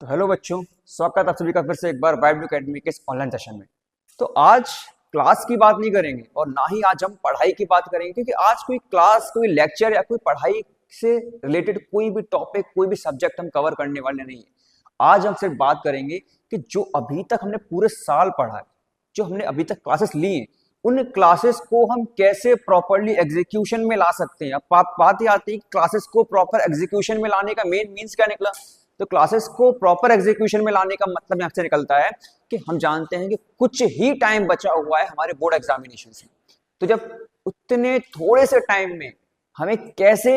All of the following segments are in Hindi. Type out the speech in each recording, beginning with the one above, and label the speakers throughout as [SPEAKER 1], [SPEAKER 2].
[SPEAKER 1] तो हेलो बच्चों, स्वागत है आप सभी का फिर से एक बार वाइब्ड एकेडमी के इस ऑनलाइन सेशन में। तो आज क्लास की बात नहीं करेंगे और ना ही आज हम पढ़ाई की बात करेंगे, क्योंकि आज कोई क्लास, कोई लेक्चर या कोई पढ़ाई से रिलेटेड कोई भी टॉपिक, कोई भी सब्जेक्ट हम कवर करने वाले नहीं है। आज हम सिर्फ बात करेंगे कि जो अभी तक हमने पूरे साल पढ़ा है, जो हमने अभी तक क्लासेस ली हैं, उन क्लासेस को हम कैसे प्रॉपरली एग्जीक्यूशन में ला सकते हैं। अब बात ही आती है क्लासेस को प्रॉपर एग्जीक्यूशन में लाने का मेन मीन्स क्या निकला। तो क्लासेस को प्रॉपर एग्जीक्यूशन में लाने का मतलब यहां से निकलता है कि हम जानते हैं कि कुछ ही टाइम बचा हुआ है हमारे बोर्ड एग्जामिनेशन से। तो जब उतने थोड़े से टाइम में हमें कैसे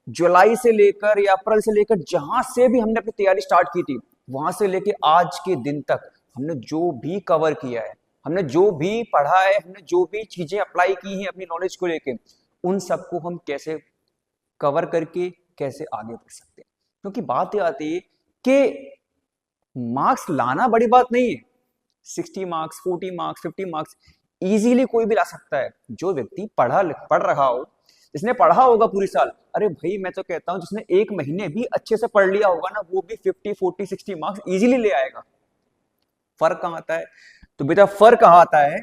[SPEAKER 1] जुलाई से लेकर या अप्रैल से लेकर जहां से भी हमने अपनी तैयारी स्टार्ट की थी, वहां से लेकर आज के दिन तक हमने जो भी कवर किया है, हमने जो भी पढ़ा है, हमने जो भी चीजें अप्लाई की हैं अपनी नॉलेज को लेकर, उन सबको हम कैसे कवर करके कैसे आगे बढ़ सकते हैं। क्योंकि बात यह आती है कि मार्क्स लाना बड़ी बात नहीं है। 60 मार्क्स, 40 मार्क्स, 50 मार्क्स इजीली कोई भी ला सकता है। जो व्यक्ति पढ़ रहा हो, जिसने पढ़ा होगा पूरी साल, अरे भाई मैं तो कहता हूं जिसने एक महीने भी अच्छे से पढ़ लिया होगा ना, वो भी 50, 40, 60 मार्क्स इजीली ले आएगा। फर्क कहां आता है? तो बेटा फर्क कहां आता है?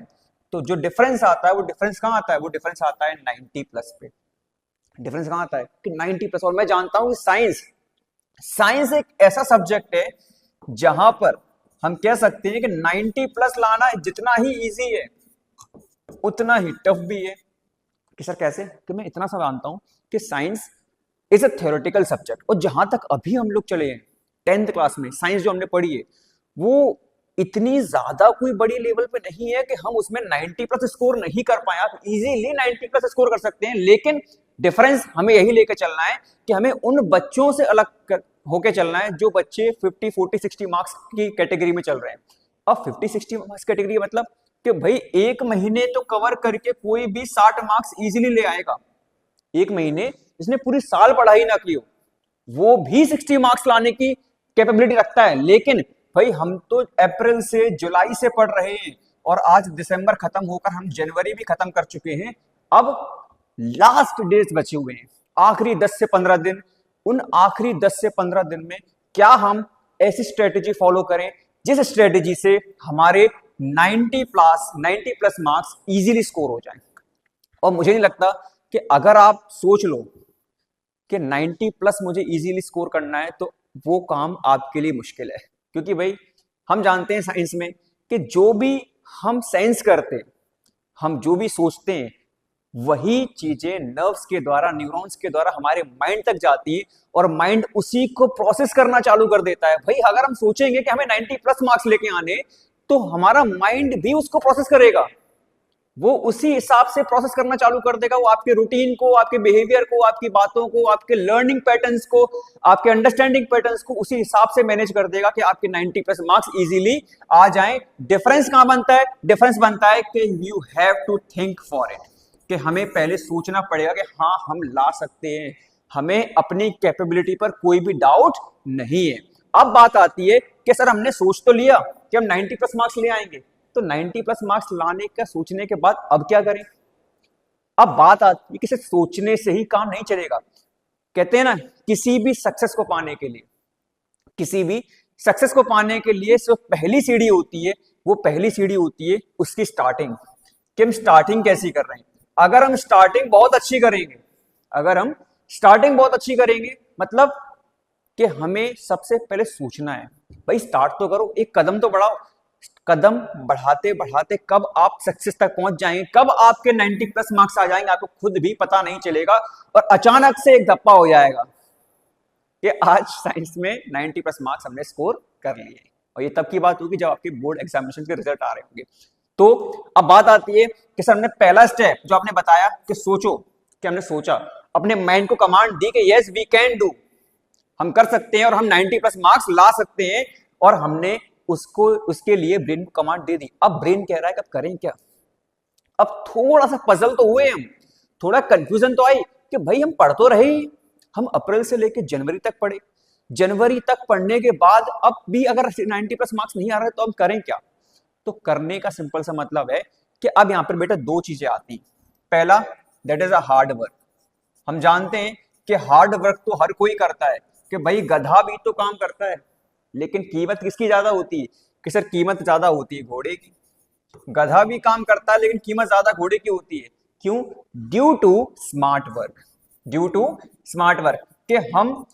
[SPEAKER 1] तो जो डिफरेंस आता है वो डिफरेंस कहां आता है? वो डिफरेंस आता है 90 प्लस पे। डिफरेंस कहां आता है कि 90 प्लस। और मैं जानता हूं कि साइंस एक ऐसा सब्जेक्ट है जहां पर हम कह सकते हैं कि 90 प्लस लाना जितना ही इजी है उतना ही टफ भी है। कि सर कैसे? कि मैं इतना सा जानता हूं कि science is a theoretical subject, और जहां तक अभी हम लोग चले हैं 10th क्लास में साइंस जो हमने पढ़ी है, वो इतनी ज्यादा कोई बड़ी लेवल पे नहीं है कि हम उसमें 90 प्लस स्कोर नहीं कर पाए। आप इजीली 90 प्लस स्कोर कर सकते हैं, लेकिन डिफरेंस हमें यही लेकर चलना है कि हमें उन बच्चों से अलग होके चलना है जो बच्चे 50, 40, 60 मार्क्स की कैटेगरी में चल रहे हैं। अब 50, 60 मार्क्स कैटेगरी मतलब कि भाई एक महीने तो कवर करके कोई भी 60 मार्क्स इजीली ले आएगा। एक महीने जिसने पूरी साल पढ़ाई ना की हो, वो भी 60 मार्क्स लाने की कैपेबिलिटी रखता है। लेकिन भाई हम तो अप्रैल से जुलाई से पढ़ रहे हैं और आज दिसंबर खत्म होकर हम जनवरी भी खत्म कर चुके हैं। अब लास्ट डेज बचे हुए हैं, आखिरी 10 से 15 दिन। उन आखिरी 10 से 15 दिन में क्या हम ऐसी स्ट्रेटेजी फॉलो करें जिस स्ट्रेटेजी से हमारे 90 प्लस मार्क्स इजीली स्कोर हो जाएं। और मुझे नहीं लगता कि अगर आप सोच लो कि 90 प्लस मुझे इजीली स्कोर करना है तो वो काम आपके लिए मुश्किल है। क्योंकि भाई हम जानते हैं साइंस में कि जो भी हम सेंस करते हैं, हम जो भी सोचते हैं, वही चीजें नर्व्स के द्वारा, न्यूरॉन्स के द्वारा हमारे माइंड तक जाती है और माइंड उसी को प्रोसेस करना चालू कर देता है। भाई अगर हम सोचेंगे कि हमें 90 प्लस मार्क्स लेके आने, तो हमारा माइंड भी उसको प्रोसेस करेगा, वो उसी हिसाब से प्रोसेस करना चालू कर देगा। वो आपके रूटीन को, आपके बिहेवियर को, आपकी बातों को, आपके लर्निंग पैटर्न्स को, आपके अंडरस्टैंडिंग पैटर्न्स को उसी हिसाब से मैनेज कर देगा कि आपके 90 प्लस मार्क्स इजीली आ जाएं। डिफरेंस कहां बनता है? डिफरेंस बनता है कि you have to think for it, कि हमें पहले सोचना पड़ेगा कि हाँ हम ला सकते हैं, हमें अपनी कैपेबिलिटी पर कोई भी डाउट नहीं है। अब बात आती है कि सर हमने सोच तो लिया कि हम 90 प्लस मार्क्स ले आएंगे, तो 90 प्लस मार्क्स लाने का सोचने के बाद अब क्या करें? अब बात आती है कि सिर्फ सोचने से ही काम नहीं चलेगा। कहते हैं ना, किसी भी सक्सेस को पाने के लिए सिर्फ पहली सीढ़ी होती है, वो पहली सीढ़ी होती है उसकी स्टार्टिंग, कि हम स्टार्टिंग कैसी कर रहे हैं। अगर हम स्टार्टिंग बहुत अच्छी करेंगे, मतलब कि हमें सबसे पहले सोचना है। भाई स्टार्ट तो करो, एक कदम तो बढ़ाओ। कदम बढ़ाते बढ़ाते कब आप सक्सेस तक पहुंच जाएंगे, कब आपके 90 प्लस मार्क्स आ जाएंगे, आपको खुद भी पता नहीं चलेगा। और अचानक से एक धप्पा हो जाएगा कि आज साइंस में 90 प्लस मार्क्स हमने स्कोर कर लिए। और ये तब की बात होगी जब आपके बोर्ड एग्जामिनेशन के रिजल्ट आ रहे होंगे। तो अब बात आती है कि सर हमने पहला स्टेप जो आपने बताया कि सोचो, कि हमने सोचा, अपने माइंड को कमांड दी कि यस वी कैन डू, हम कर सकते हैं और हम 90 प्लस मार्क्स ला सकते हैं। और हमने उसके लिए ब्रेन को कमांड दे दी। अब ब्रेन कह रहा है कि अब करें क्या? अब थोड़ा सा पजल तो हुए हम, थोड़ा कंफ्यूजन तो आई कि भाई हम पढ़ तो रहे, हम अप्रैल से लेकर जनवरी तक पढ़े, जनवरी तक पढ़ने के बाद अब भी अगर 90 प्लस मार्क्स नहीं आ रहे तो हम करें क्या? तो करने का सिंपल सा मतलब है कि अब यहां पर बेटा दो चीजें आती। पहला, that is a hard work. हम जानते हैं कि हार्ड वर्क तो हर कोई करता है, कि भाई गधा भी तो काम करता है, लेकिन कीमत किसकी ज्यादा होती है? कि सर कीमत ज्यादा होती है घोड़े की। गधा भी काम करता है लेकिन कीमत ज्यादा घोड़े की होती है। क्यों? Due to smart work. Due to smart work कि हम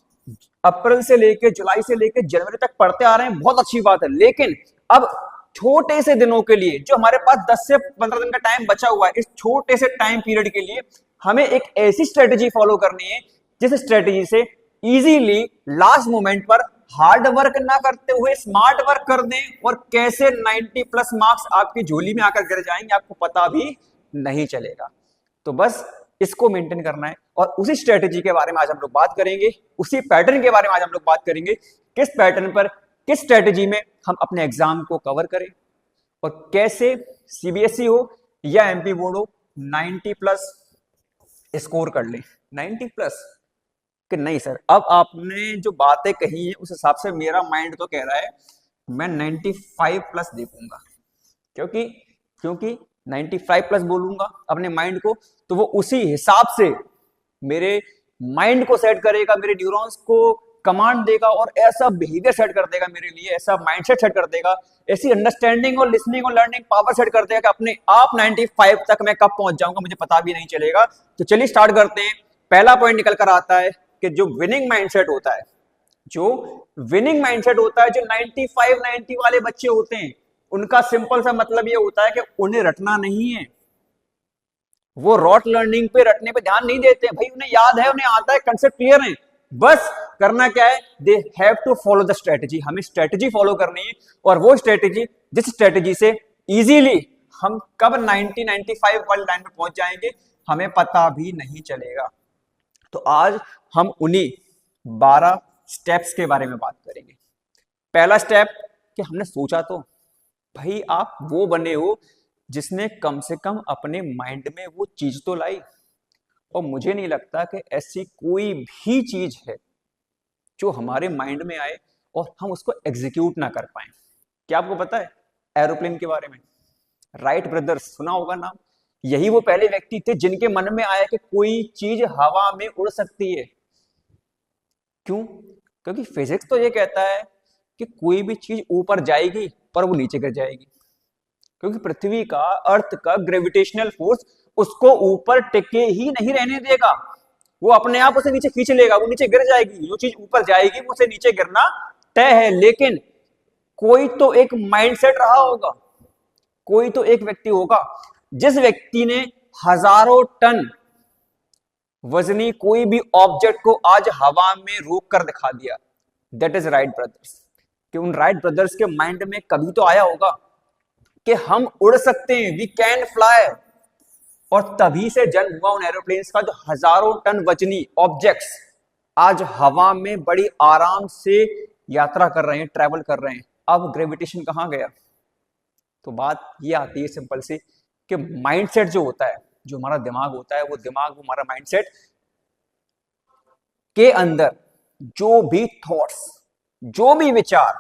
[SPEAKER 1] अप्रैल से लेके जुलाई से लेके जनवरी तक पढ़ते आ रहे हैं, बहुत अच्छी बात है, लेकिन अब छोटे से दिनों के लिए जो हमारे पास 10 से 15 दिन का टाइम बचा हुआ है, इस छोटे से टाइम पीरियड के लिए हमें एक ऐसी स्ट्रेटेजी फॉलो करनी है जिस स्ट्रेटेजी से इजीली लास्ट मोमेंट पर हार्ड वर्क ना करते हुए स्मार्ट वर्क कर दें और कैसे 90 प्लस मार्क्स आपकी झोली में आकर गिर जाएंगे आपको पता भी नहीं चलेगा। तो बस इसको मेंटेन करना है और उसी स्ट्रेटेजी के बारे में आज हम लोग बात करेंगे, उसी पैटर्न के बारे में आज हम लोग बात करेंगे, किस पैटर्न पर किस स्ट्रेटेजी में हम अपने एग्जाम को कवर करें और कैसे सीबीएसई हो या एमपी बोर्ड हो 90 प्लस स्कोर कर ले। 90 प्लस कि नहीं सर, अब आपने जो बातें कही है उस हिसाब से मेरा माइंड तो कह रहा है मैं 95 प्लस देखूंगा, क्योंकि क्योंकि 95 प्लस बोलूंगा अपने माइंड को तो वो उसी हिसाब से मेरे माइंड को सेट करेगा, मेरे न्यूरॉन्स को कमांड देगा और ऐसा बिहेवियर सेट कर देगा मेरे लिए, ऐसा माइंडसेट सेट कर देगा, ऐसी अंडरस्टैंडिंग और लिसनिंग और लर्निंग पावर सेट कर देगा कि अपने आप 95 तक मैं कब पहुंच जाऊंगा मुझे पता भी नहीं चलेगा। तो चलिए स्टार्ट करते हैं। पहला पॉइंट निकल कर आता है कि जो विनिंग माइंडसेट होता है, जो विनिंग माइंडसेट होता है, जो 95 90 वाले बच्चे होते हैं उनका सिंपल सा मतलब ये होता है कि उन्हें रटना नहीं है, वो रॉट लर्निंग पे रटने पे ध्यान नहीं देते भाई, उन्हें याद है, उन्हें आता है, कंसेप्ट क्लियर है, बस करना क्या है, they have to follow the strategy. हमें स्ट्रेटेजी फॉलो करनी है और वो स्ट्रेटेजी जिस स्ट्रेटेजी से इजीली हम कब 90 95 वाले लाइन पे पहुंच जाएंगे हमें पता भी नहीं चलेगा। तो आज हम उन्हीं 12 स्टेप्स के बारे में बात करेंगे। पहला स्टेप कि हमने सोचा तो भाई आप वो बने हो जिसने कम से कम अपने माइंड में वो चीज तो लाई, और मुझे नहीं लगता कि ऐसी कोई भी चीज है जो हमारे माइंड में आए और हम उसको एग्जीक्यूट ना कर पाए। क्या आपको पता है एरोप्लेन के बारे में? राइट ब्रदर्स सुना होगा नाम। यही वो पहले व्यक्ति थे जिनके मन में आया कि कोई चीज हवा में उड़ सकती है। क्यों? क्योंकि फिजिक्स तो ये कहता है कि कोई भी चीज ऊपर जाएगी पर वो नीचे गिर जाएगी, क्योंकि पृथ्वी का, अर्थ का ग्रेविटेशनल फोर्स उसको ऊपर टिके ही नहीं रहने देगा, वो अपने आप उसे नीचे खींच लेगा, वो नीचे गिर जाएगी। जो चीज ऊपर जाएगी वो उसे नीचे गिरना तय है। लेकिन कोई तो एक माइंडसेट रहा होगा, कोई तो एक व्यक्ति होगा जिस व्यक्ति ने हजारों टन वजनी कोई भी ऑब्जेक्ट को आज हवा में रोक कर दिखा दिया। That is Wright brothers. कि उन राइट ब्रदर्स के माइंड में कभी तो आया होगा कि हम उड़ सकते हैं, वी कैन फ्लाई, और तभी से जन्म हुआ उन एरोप्लेन्स का जो हजारों टन वजनी ऑब्जेक्ट्स आज हवा में बड़ी आराम से यात्रा कर रहे हैं, ट्रैवल कर रहे हैं। अब ग्रेविटेशन कहां गया? तो बात ये आती है सिंपल सी कि माइंडसेट जो होता है, जो हमारा दिमाग होता है, वो दिमाग, वो हमारा माइंडसेट के अंदर जो भी थॉट्स, जो भी विचार,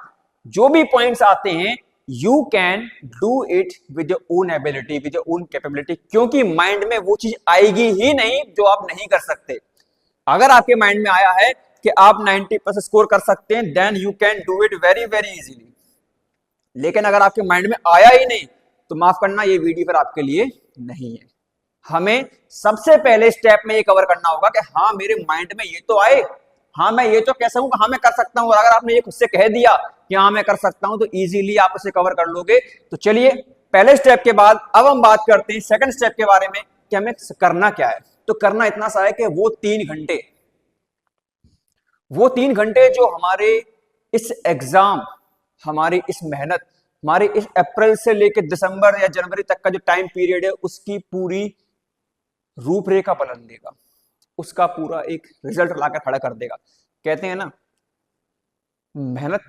[SPEAKER 1] जो भी पॉइंट्स आते हैं, you can do it with your own ability, with your own capability, क्योंकि माइंड में वो चीज आएगी ही नहीं जो आप नहीं कर सकते। अगर आपके माइंड में आया है कि आप 90% स्कोर कर सकते हैं, then you can do it very very easily. लेकिन अगर आपके माइंड में आया ही नहीं तो माफ करना, ये वीडियो फिर आपके लिए नहीं है। हमें सबसे पहले स्टेप में ये कवर करना होगा कि हाँ मेरे माइंड में ये तो आए, हाँ मैं ये तो कह सकूं, हाँ मैं कर सकता हूं। और अगर आपने ये खुद से कह दिया कि हाँ मैं कर सकता हूं तो इजीली आप उसे कवर कर लोगे। तो चलिए पहले स्टेप के बाद अब हम बात करते हैं सेकंड स्टेप के बारे में कि हमें करना क्या है। तो करना इतना सा है कि वो 3 घंटे जो हमारे इस एग्जाम, हमारी इस मेहनत, हमारे इस अप्रैल से लेकर दिसंबर या जनवरी तक का जो टाइम पीरियड है उसकी पूरी रूपरेखा बदल देगा, उसका पूरा एक रिजल्ट लाकर खड़ा कर देगा। कहते हैं ना, मेहनत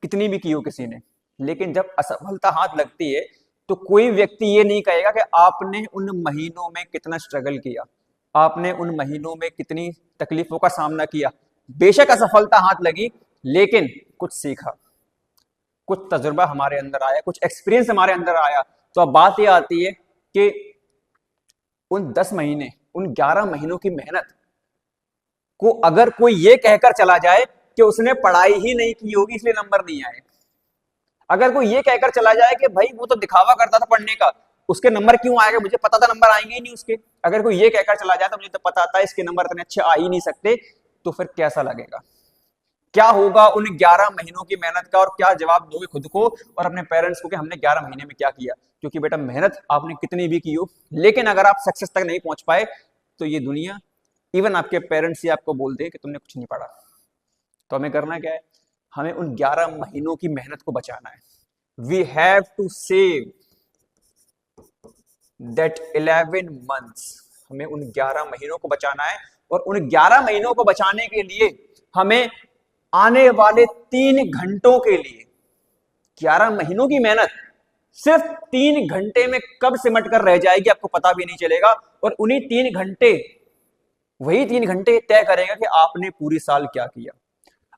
[SPEAKER 1] कितनी भी की हो किसी ने, लेकिन जब असफलता हाथ लगती है तो कोई व्यक्ति ये नहीं कहेगा कि आपने उन महीनों में कितना स्ट्रगल किया, आपने उन महीनों में कितनी तकलीफों का सामना किया। बेशक असफलता हाथ लगी लेकिन कुछ सीखा, कुछ तजुर्बा हमारे अंदर आया, कुछ एक्सपीरियंस हमारे अंदर आया। तो अब बात यह आती है कि उन 10 महीने, उन 11 महीनों की मेहनत को अगर कोई ये कहकर चला जाए कि उसने पढ़ाई ही नहीं की होगी इसलिए नंबर नहीं आए। अगर कोई ये कहकर चला जाए कि भाई वो तो दिखावा करता था पढ़ने का, उसके नंबर क्यों आएगा, मुझे पता था नंबर आएंगे ही नहीं उसके, अगर कोई ये कहकर चला जाए तो मुझे तो पता था इसके नंबर इतने अच्छे आ ही नहीं सकते, तो फिर कैसा लगेगा, क्या होगा उन 11 महीनों की मेहनत का, और क्या जवाब दोगे खुद को और अपने पेरेंट्स को कि हमने 11 महीने में क्या किया। क्योंकि बेटा मेहनत आपने कितनी भी की हो, लेकिन अगर आप सक्सेस तक नहीं पहुंच पाए तो ये दुनिया, इवन आपके पेरेंट्स ही आपको बोल दे कि तुमने कुछ नहीं पढ़ा। तो हमें करना क्या है, हमें उन 11 महीनों की मेहनत को बचाना है। We have to save that 11 months, हमें उन 11 महीनों को बचाना है, और उन 11 महीनों को बचाने के लिए हमें आने वाले 3 घंटों के लिए, 11 महीनों की मेहनत सिर्फ 3 घंटे में कब सिमट कर रह जाएगी आपको पता भी नहीं चलेगा, और उन्हीं 3 घंटे, वही 3 घंटे तय करेगा कि आपने पूरी साल क्या किया,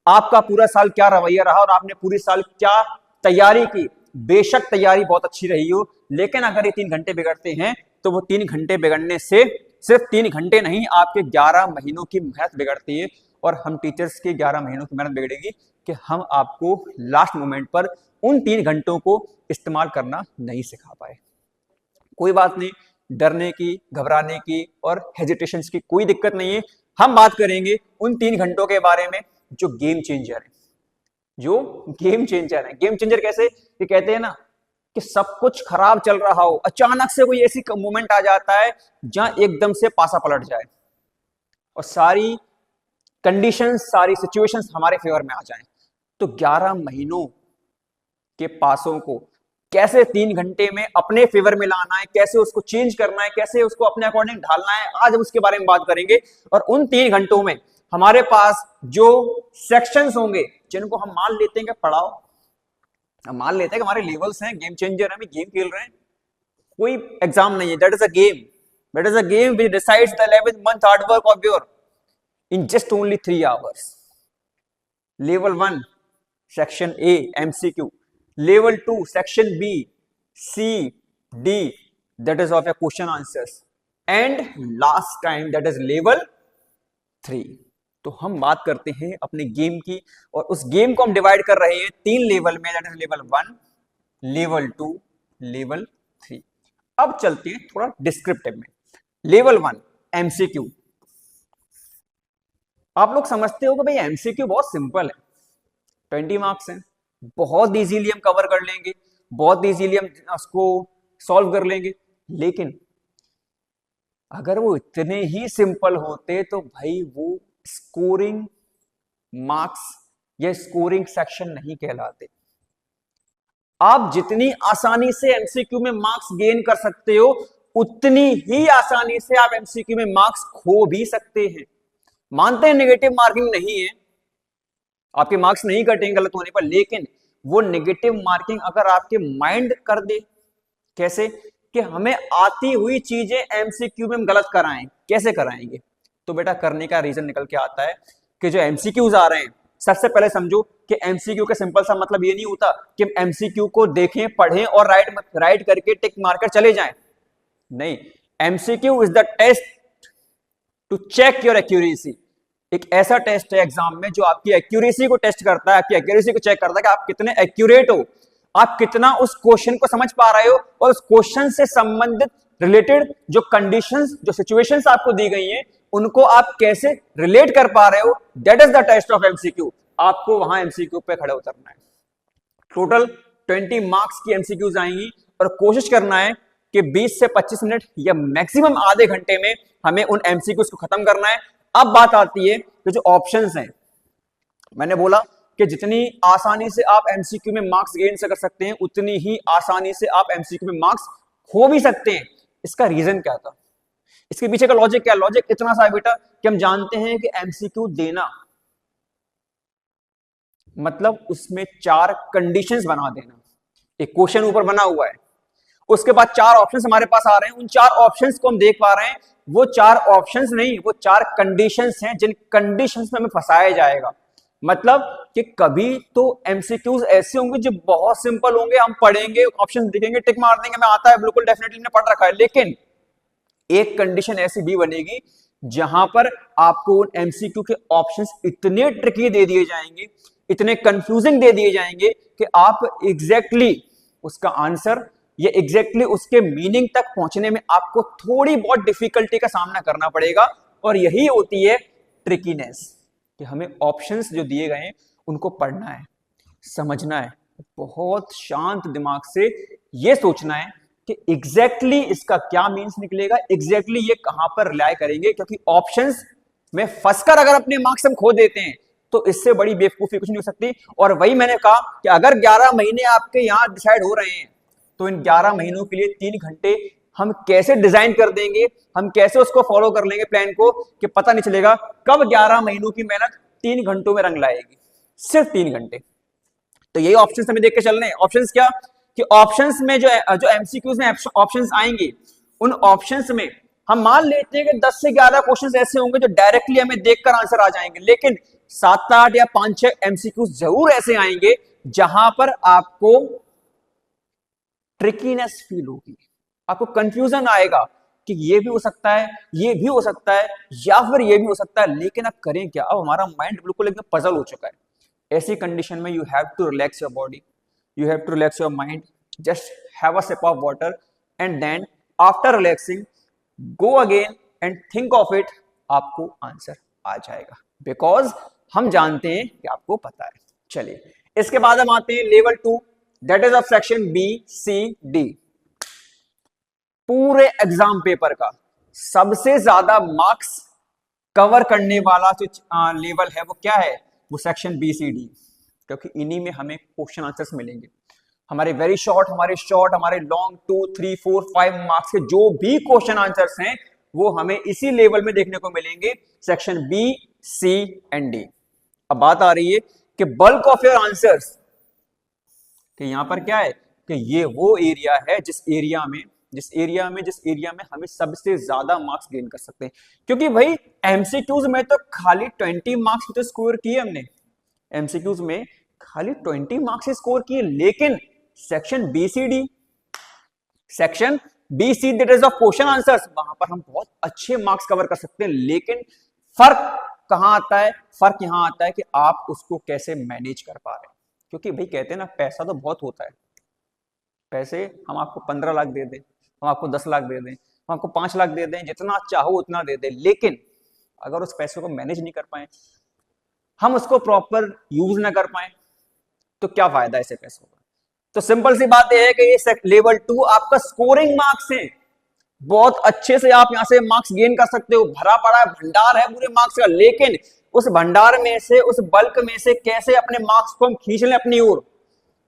[SPEAKER 1] आपका पूरा साल क्या रवैया रहा, और आपने पूरी साल क्या तैयारी की। बेशक तैयारी बहुत अच्छी रही हो, लेकिन अगर ये 3 घंटे बिगड़ते हैं तो वो 3 घंटे बिगड़ने से सिर्फ 3 घंटे नहीं, आपके 11 महीनों की मेहनत बिगड़ती है। और हम टीचर्स के 11 महीनों की मेहनत बिगड़ेगी कि हम आपको लास्ट मोमेंट पर उन 3 घंटों को इस्तेमाल करना नहीं सिखा पाए। कोई बात नहीं, डरने की, घबराने की और हेजिटेशन की कोई दिक्कत नहीं है। हम बात करेंगे उन 3 घंटों के बारे में जो गेम चेंजर है, जो गेम चेंजर है। गेम चेंजर कैसे, ये कहते हैं ना कि सब कुछ खराब चल रहा हो, अचानक से कोई ऐसी मोमेंट आ जाता है जहां एकदम से पासा पलट जाए और सारी कंडीशंस, सारी सिचुएशंस हमारे फेवर में आ जाएं। तो 11 महीनों के पासों को कैसे 3 घंटे में अपने फेवर में लाना है, कैसे उसको चेंज करना है, कैसे उसको अपने अकॉर्डिंग ढालना है, आज हम उसके बारे में बात करेंगे। और उन 3 घंटों में हमारे पास जो सेक्शंस होंगे, जिनको हम मान लेते हैं कि पढ़ाओ, हम मान लेते हैं कि हमारे लेवल्स हैं, गेम चेंजर है, हम गेम खेल रहे हैं, कोई एग्जाम नहीं है, that is a game, that is a game which decides the 11th month hard work of your in just only 3 hours. Level 1 section A MCQ, level 2 section B, C, D, that is of your question answers, and last time that is level 3. तो हम बात करते हैं अपने गेम की, और उस गेम को हम डिवाइड कर रहे हैं 3 लेवल में, that is level 1, level 2, level 3। अब चलते हैं थोड़ा डिस्क्रिप्टिव में। लेवल 1 MCQ, आप लोग समझते हो कि भाई एमसीक्यू बहुत सिंपल है, 20 मार्क्स हैं, बहुत इजीली हम कवर कर लेंगे, बहुत इजीली हम उसको सॉल्व कर लेंगे। लेकिन अगर वो इतने ही सिंपल होते तो भाई वो स्कोरिंग मार्क्स या स्कोरिंग सेक्शन नहीं कहलाते। आप जितनी आसानी से एमसीक्यू में मार्क्स गेन कर सकते हो, उतनी ही आसानी से आप एमसीक्यू में मार्क्स खो भी सकते हैं। मानते हैं नेगेटिव मार्किंग नहीं है, आपके मार्क्स नहीं कटेंगे गलत होने पर, लेकिन वो नेगेटिव मार्किंग अगर आपके माइंड कर दे, कैसे कि हमें आती हुई चीजें एमसीक्यू में हम गलत कराएं, कैसे कराएंगे? तो बेटा करने का रीजन निकल के आता है कि जो एमसीक्यूज आ रहे हैं, सबसे पहले समझो कि एमसीक्यू का सिंपल सा मतलब ये नहीं होता कि हम एमसीक्यू को देखें, पढ़ें और राइट करके टिक मारकर चले जाएं। नहीं, MCQ is the test to check your accuracy. एक ऐसा टेस्ट है एग्जाम में जो आपकी एक्यूरेसी को टेस्ट करता है, आपकी एक्यूरेसी को चेक करता है कि आप कितने एक्यूरेट हो, आप कितना उस क्वेश्चन को समझ पा रहे हो, और उस क्वेश्चन से संबंधित रिलेटेड जो कंडीशंस, जो सिचुएशंस आपको दी गई हैं, उनको आप कैसे रिलेट कर पा रहे हो। That is the test of MCQ. आपको वहां एमसीक्यू पे खड़े उतरना है। टोटल 20 मार्क्स की एमसीक्यूज आएंगी, और कोशिश करना है कि 20 से 25 मिनट या मैक्सिमम आधे घंटे में हमें उन एमसीक्यूज को खत्म करना है। अब बात आती है कि जो ऑप्शंस हैं, मैंने बोला कि जितनी आसानी से आप एमसीक्यू में मार्क्स गेन कर सकते हैं, उतनी ही आसानी से आप एमसीक्यू में मार्क्स खो भी सकते हैं। इसका रीजन क्या था, इसके पीछे का लॉजिक क्या? लॉजिक इतना सा है बेटा कि हम जानते हैं कि एमसीक्यू देना मतलब उसमें 4 कंडीशंस बना देना। एक क्वेश्चन ऊपर बना हुआ है, उसके बाद 4 ऑप्शंस हमारे पास आ रहे हैं, उन 4 ऑप्शंस को हम देख पा रहे हैं। वो 4 ऑप्शंस नहीं, वो 4 कंडीशंस हैं जिन कंडीशंस में हमें फंसाया जाएगा। मतलब कि कभी तो एमसीक्यूज ऐसे होंगे जो बहुत सिंपल होंगे, हम पढ़ेंगे, ऑप्शन दिखेंगे, टिक मार देंगे, हमें आता है, बिल्कुल डेफिनेटली ने पढ़ रखा है। लेकिन एक कंडीशन ऐसी भी बनेगी जहां पर आपको उन एमसीक्यू के ऑप्शंस इतने ट्रिकी दे दिए जाएंगे, इतने कंफ्यूजिंग दे दिए जाएंगे कि आप एग्जैक्टली उसका आंसर या एग्जैक्टली उसके मीनिंग तक पहुंचने में आपको थोड़ी बहुत डिफिकल्टी का सामना करना पड़ेगा। और यही होती है ट्रिकीनेस, कि हमें ऑप्शंस जो दिए गए हैं उनको पढ़ना है, समझना है, बहुत शांत दिमाग से ये सोचना है कि एग्जैक्टली इसका क्या मीन्स निकलेगा, एग्जैक्टली ये कहां पर रिलाय करेंगे। क्योंकि ऑप्शंस में फंसकर अगर अपने मार्क्स हम खो देते हैं तो इससे बड़ी बेवकूफी कुछ नहीं हो सकती। और वही मैंने कहा कि अगर 11 महीने आपके यहां डिसाइड हो रहे हैं तो इन 11 महीनों के लिए 3 घंटे हम कैसे डिजाइन कर देंगे, हम कैसे उसको फॉलो कर लेंगे प्लान को, कि पता नहीं चलेगा कब 11 महीनों की मेहनत 3 घंटों में रंग लाएगी, सिर्फ 3 घंटे। तो यही ऑप्शंस हमें देख के चलने हैं। ऑप्शंस क्या, कि ऑप्शंस में जो एमसीक्यूज में ऑप्शंस आएंगे, उन ऑप्शंस में हम मान लेते हैं कि 10 से 11 क्वेश्चंस ऐसे होंगे जो डायरेक्टली हमें देखकर आंसर आ जाएंगे, लेकिन 7-8 या 5-6 एमसीक्यूज जरूर ऐसे आएंगे जहां पर आपको ट्रिकीनेस फील होगी, आपको कंफ्यूजन आएगा कि ये भी हो सकता है, ये भी हो सकता है, या फिर ये भी हो सकता है, लेकिन अब करें क्या। अब हमारा माइंड बिल्कुल एकदम पजल हो चुका है। ऐसी कंडीशन में you have to relax your body, you have to relax your mind, just have a sip of water and then after relaxing go again and think of it, आपको आंसर आ जाएगा, बिकॉज हम जानते हैं कि आपको पता है। चलिए इसके बाद हम आते हैं level 2, that is of section B C D. पूरे एग्जाम पेपर का सबसे ज्यादा मार्क्स कवर करने वाला जो लेवल है वो क्या है, वो सेक्शन बी सी डी, क्योंकि इन्हीं में हमें क्वेश्चन आंसर्स मिलेंगे। हमारे वेरी शॉर्ट, हमारे लॉन्ग 2, 3, 4, 5 मार्क्स के जो भी क्वेश्चन आंसर्स हैं वो हमें इसी लेवल में देखने को मिलेंगे, section B C and D. अब बात आ रही है कि बल्क ऑफ योर आंसर्स, कि यहां पर क्या है कि ये वो एरिया है जिस एरिया में हमें सबसे ज्यादा मार्क्स गेन कर सकते हैं। क्योंकि भाई एमसीक्यूज में तो खाली 20 मार्क्स तो स्कोर किए हमने, एमसीक्यूज में खाली 20 मार्क्स स्कोर किए, लेकिन section BCD that is of question answers, वहां पर हम बहुत अच्छे मार्क्स कवर कर सकते हैं। लेकिन फर्क कहां आता है, फर्क यहां आता है कि आप उसको कैसे मैनेज कर पा रहे हैं। क्योंकि भाई कहते हैं ना, पैसा तो बहुत होता है, पैसे हम आपको 15 लाख दे दें, हम आपको 10 लाख दे दें, हम आपको 5 लाख दे दें, जितना चाहो उतना दे दें, लेकिन अगर उस पैसे को मैनेज नहीं कर पाए, हम उसको प्रॉपर यूज ना कर पाए, तो क्या फायदा ऐसे पैसों का। तो सिंपल सी बात यह है कि ये लेवल 2 आपका स्कोरिंग मार्क्स है, बहुत अच्छे से आप यहां से मार्क्स गेन कर सकते हो, भरा पड़ा भंडार है पूरे मार्क्स का। लेकिन उस भंडार में से, उस बल्क में से कैसे अपने मार्क्स को हम खींच लें अपनी ओर,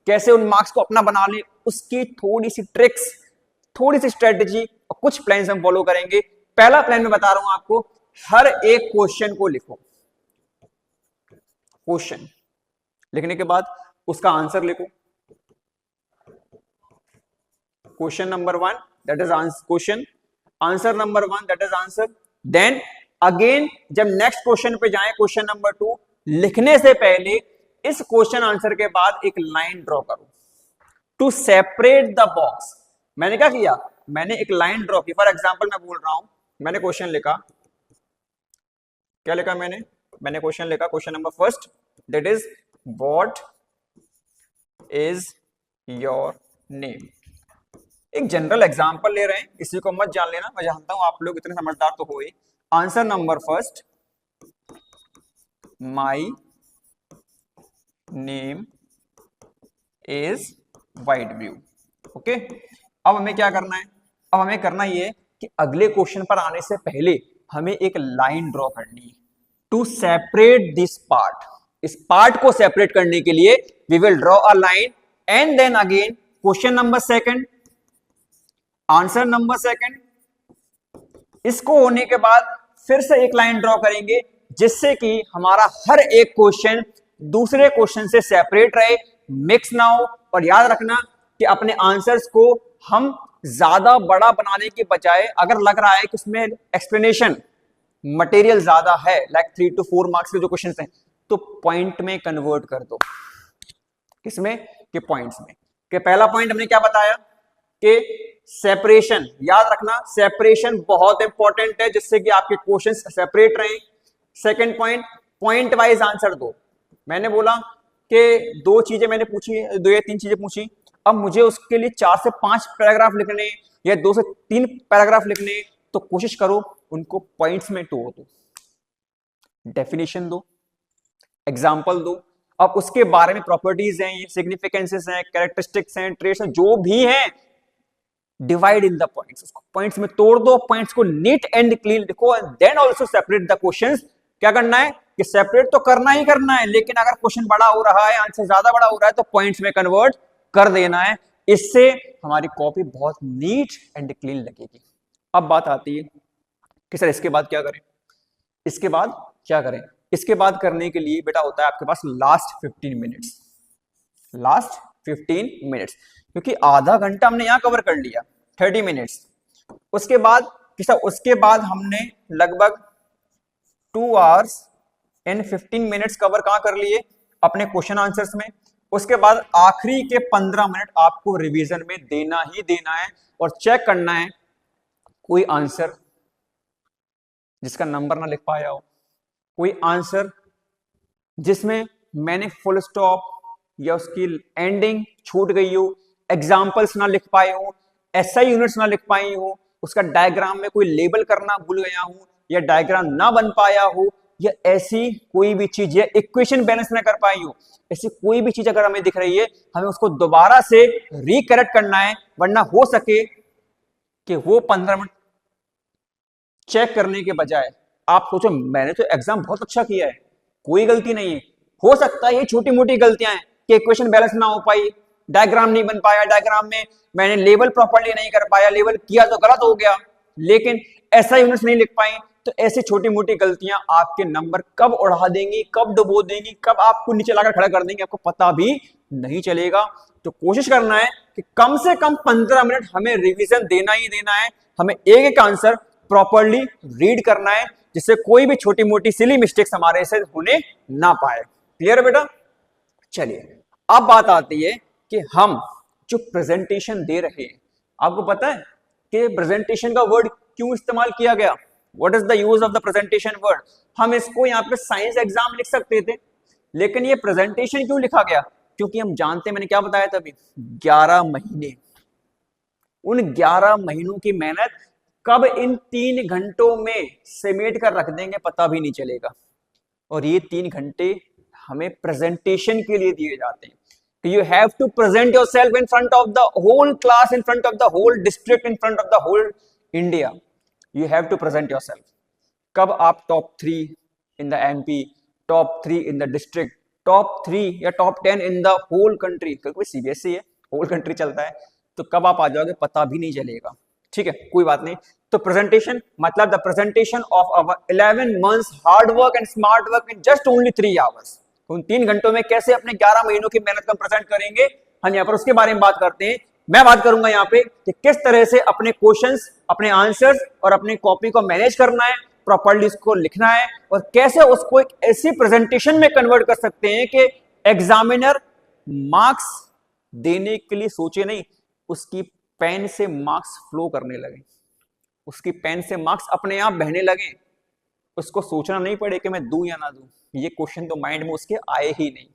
[SPEAKER 1] कैसे उन मार्क्स को अपना बना लें, उसकी थोड़ी सी ट्रिक्स, थोड़ी सी स्ट्रेटेजी और कुछ प्लान्स हम फॉलो करेंगे। पहला प्लान मैं बता रहा हूं आपको, हर एक क्वेश्चन को लिखो, क्वेश्चन लिखने के बाद उसका आंसर लिखो। Question number 1 that is answer, question answer number 1 that is answer. Then again जब नेक्स्ट क्वेश्चन पे जाएं, क्वेश्चन नंबर 2, लिखने से पहले इस क्वेश्चन आंसर के बाद एक लाइन ड्रॉ करो टू सेपरेट द बॉक्स। मैंने क्या किया, मैंने एक लाइन ड्रॉ की। फॉर एग्जांपल मैं बोल रहा हूं, मैंने क्वेश्चन लिखा, क्या लिखा मैंने क्वेश्चन लिखा, question number first that is what is your name. एक जनरल एग्जांपल ले रहे हैं, इसी को मत जान लेना, मैं जानता हूं आप लोग इतने समझदार तो हो ही। Answer number first, my name is wide view. Okay, अब हमें क्या करना है, अब हमें करना ये कि अगले क्वेश्चन पर आने से पहले हमें एक लाइन ड्रॉ करनी है टू सेपरेट दिस पार्ट। इस पार्ट को सेपरेट करने के लिए we will draw a line and then again question number second, answer number second. इसको होने के बाद फिर से एक लाइन ड्रॉ करेंगे जिससे कि हमारा हर एक क्वेश्चन दूसरे क्वेश्चन से सेपरेट रहे, मिक्स ना हो। और याद रखना कि अपने आंसर्स को हम ज्यादा बड़ा बनाने के बजाय, अगर लग रहा है कि उसमें एक्सप्लेनेशन मटेरियल ज्यादा है, लाइक 3 to 4 मार्क्स के जो क्वेश्चन हैं, तो पॉइंट में कन्वर्ट कर दो। किसमें, कि पॉइंट्स में। कि पहला पॉइंट हमने क्या बताया कि सेपरेशन, याद रखना सेपरेशन बहुत इंपॉर्टेंट है जिससे कि आपके क्वेश्चंस सेपरेट रहे। Second point, point wise answer दो। मैंने बोला कि दो चीजें मैंने पूछी, दो या तीन चीजें पूछी, अब मुझे उसके लिए 4 से 5 पैराग्राफ लिखने या 2 से 3 पैराग्राफ लिखने, तो कोशिश करो उनको पॉइंट्स में तोड़ दो, डेफिनेशन दो, एग्जाम्पल दो, अब उसके बारे में प्रॉपर्टीज हैं, सिग्निफिकेंसेस हैं, कैरेक्टरिस्टिक्स हैं, ट्रेट्स हैं, जो भी हैं, डिवाइड इन द पॉइंट्स, उसको पॉइंट्स में तोड़ दो, पॉइंट्स को नीट एंड क्लीन लिखो, and then also separate the questions. क्या करना है कि सेपरेट तो करना ही करना है, लेकिन अगर क्वेश्चन बड़ा हो रहा है, आंसर ज्यादा बड़ा हो रहा है, तो पॉइंट्स में कन्वर्ट कर देना है। इससे हमारी कॉपी बहुत नीट एंड क्लीन लगेगी। अब बात आती है कि सर इसके बाद क्या करें, इसके बाद क्या करें। इसके बाद करने के लिए बेटा होता है आपके पास लास्ट 15 मिनट्स, लास्ट 15 मिनट्स, क्योंकि आधा घंटा हमने यहां कवर कर लिया, 30 मिनट्स। उसके बाद उसके बाद हमने लगभग 2 hours and 15 मिनट्स कवर कहां कर लिए, अपने क्वेश्चन आंसर्स में। उसके बाद आखिरी के 15 मिनट आपको रिवीजन में देना ही देना है और चेक करना है कोई आंसर जिसका नंबर ना लिख पाया हो, कोई आंसर जिसमें मैंने फुल स्टॉप या उसकी एंडिंग छूट गई हो, एग्जाम्पल्स ना लिख पाए हो, एसआई यूनिट्स ना लिख पाई हो, उसका डायग्राम में कोई लेबल करना भूल गया हूं, या डायग्राम ना बन पाया हो, या ऐसी कोई भी चीज, या इक्वेशन बैलेंस ना कर पाई हो, ऐसी कोई भी चीज अगर हमें दिख रही है, हमें उसको दोबारा से रिकरेक्ट करना है। वरना हो सके कि वो 15 मिनट चेक करने के बजाय आप सोचो मैंने तो एग्जाम बहुत अच्छा किया है, कोई गलती नहीं है, हो सकता है ये छोटी मोटी गलतियां हैं कि इक्वेशन बैलेंस ना हो पाई, डायग्राम नहीं बन पाया, डायग्राम में मैंने लेवल प्रॉपर्ली नहीं कर पाया, लेवल किया तो गलत हो गया, लेकिन ऐसा यूनिट्स नहीं लिख पाई, तो ऐसी छोटी मोटी गलतियां आपके नंबर कब उड़ा देंगी, कब डुबो देंगी, कब आपको नीचे लाकर खड़ा कर देंगे, आपको पता भी नहीं चलेगा। तो कोशिश करना है कि कम से कम 15 मिनट हमें रिवीजन देना ही देना है, हमें एक एक आंसर प्रॉपर्ली रीड करना है, जिससे कोई भी छोटी मोटी सिली मिस्टेक्स हमारे से होने ना पाए। क्लियर है बेटा? चलिए अब बात आती है कि हम जो प्रेजेंटेशन दे रहे हैं, आपको पता है कि प्रेजेंटेशन का वर्ड क्यों इस्तेमाल किया गया, what is the use of the presentation word. हम इसको यहाँ पे साइंस एग्जाम लिख सकते थे, लेकिन ये प्रेजेंटेशन क्यों लिखा गया, क्योंकि हम जानते हैं, मैंने क्या बताया था अभी, 11 महीने, उन 11 महीनों की मेहनत कब इन 3 घंटों में समेट कर रख देंगे पता भी नहीं चलेगा। और ये 3 घंटे हमें प्रेजेंटेशन के लिए दिए जाते हैं। You have to present yourself in front of the whole class, in front of the whole district, in front of the whole India. You have to present yourself. कब आप top 3 in the MP, top 3 in the district, top 3 या top 10 in the whole country, क्योंकि CBSE है, whole country चलता है, तो कब आप आ जाओगे पता भी नहीं चलेगा। ठीक है, कोई बात नहीं। तो प्रेजेंटेशन मतलब the presentation of our 11 months hard work and smart work in just only 3 hours। उन 3 घंटों में कैसे अपने 11 महीनों की मेहनत को प्रेजेंट करेंगे, हम यहाँ पर उसके बारे में बात करते हैं। मैं बात करूंगा यहाँ पे कि किस तरह से अपने क्वेश्चंस, अपने आंसर्स और अपनी कॉपी को मैनेज करना है, प्रॉपर्ली उसको लिखना है, और कैसे उसको एक ऐसी प्रेजेंटेशन में कन्वर्ट कर सकते हैं कि एग्जामिनर मार्क्स देने के लिए सोचे नहीं, उसकी पेन से मार्क्स फ्लो करने लगे, उसकी पेन से मार्क्स अपने आप बहने लगे, उसको सोचना नहीं पड़े कि मैं दूं या ना दूं, ये क्वेश्चन तो माइंड में उसके आए ही नहीं।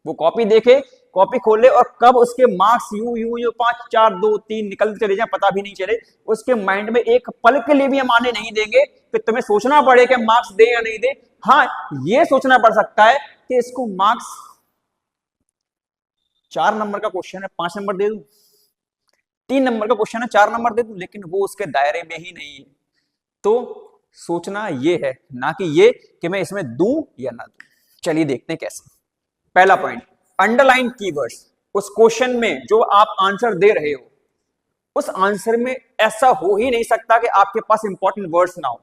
[SPEAKER 1] वो कॉपी देखे, कॉपी खोले, और कब उसके मार्क्स यूं 5 4 2 3 निकलते चले जाए पता भी नहीं चले, उसके माइंड में एक पल के लिए भी हम आने नहीं देंगे कि तुम्हें सोचना पड़े कि मार्क्स दे या नहीं दे। हाँ, ये सोचना पड़ सकता है कि इसको मार्क्स 4 नंबर का क्वेश्चन है 5 नंबर दे दूं, 3 नंबर का क्वेश्चन है 4 नंबर दे दूं, लेकिन वो उसके दायरे में ही नहीं है। तो सोचना ये है, ना कि ये कि मैं इसमें दूं या ना दूं। चलिए देखते हैं कैसे। पहला पॉइंट, अंडरलाइन कीवर्ड्स। उस क्वेश्चन में जो आप आंसर दे रहे हो, उस आंसर में ऐसा हो ही नहीं सकता कि आपके पास इंपॉर्टेंट वर्ड्स ना हो,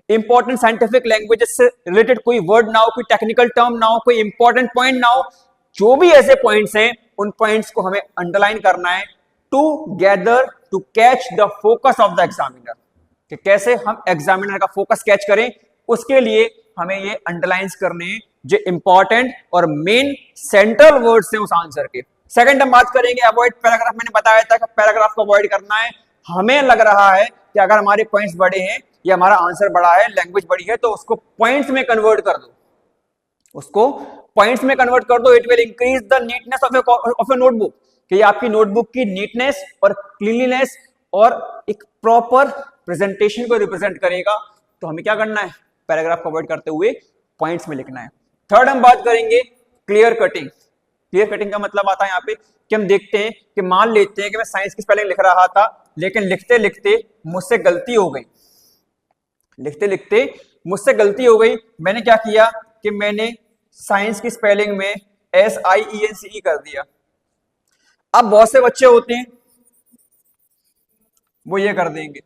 [SPEAKER 1] इंपॉर्टेंट साइंटिफिक लैंग्वेजेस से रिलेटेड कोई वर्ड ना हो, कोई टेक्निकल टर्म ना हो, कोई इंपॉर्टेंट पॉइंट ना हो। जो भी ऐसे पॉइंट्स हैं, उन पॉइंट्स को हमें अंडरलाइन करना है together to catch the focus of the examiner, कि कैसे हम एग्जामिनर का फोकस कैच करें, उसके लिए हमें ये अंडरलाइंस करने हैं जो इंपॉर्टेंट और मेन सेंट्रल वर्ड्स हैं उस आंसर के। सेकंड हम बात करेंगे अवॉइड पैराग्राफ। मैंने बताया था कि पैराग्राफ को अवॉइड करना है, हमें लग रहा है कि अगर हमारे पॉइंट्स बड़े हैं या हमारा आंसर बड़ा है, लैंग्वेज बड़ी है, तो उसको पॉइंट्स में कन्वर्ट कर दो, उसको पॉइंट्स में कन्वर्ट कर दो। It will increase the neatness of A notebook, कि आपकी नोटबुक की नीटनेस और क्लीनलीनेस और एक प्रॉपर प्रेजेंटेशन को रिप्रेजेंट करेगा। तो हमें क्या करना है, पैराग्राफ को अवॉइड करते हुए पॉइंट्स में लिखना है। थर्ड हम बात करेंगे क्लियर कटिंग। क्लियर कटिंग का मतलब आता है यहाँ पे कि हम देखते हैं कि मान लेते हैं कि मैं साइंस की स्पेलिंग लिख रहा था, लेकिन लिखते लिखते मुझसे गलती हो गई, लिखते लिखते मुझसे गलती हो गई। मैंने क्या किया कि मैंने साइंस की स्पेलिंग में SIENCE कर दिया। अब बहुत से बच्चे होते हैं वो ये कर देंगे,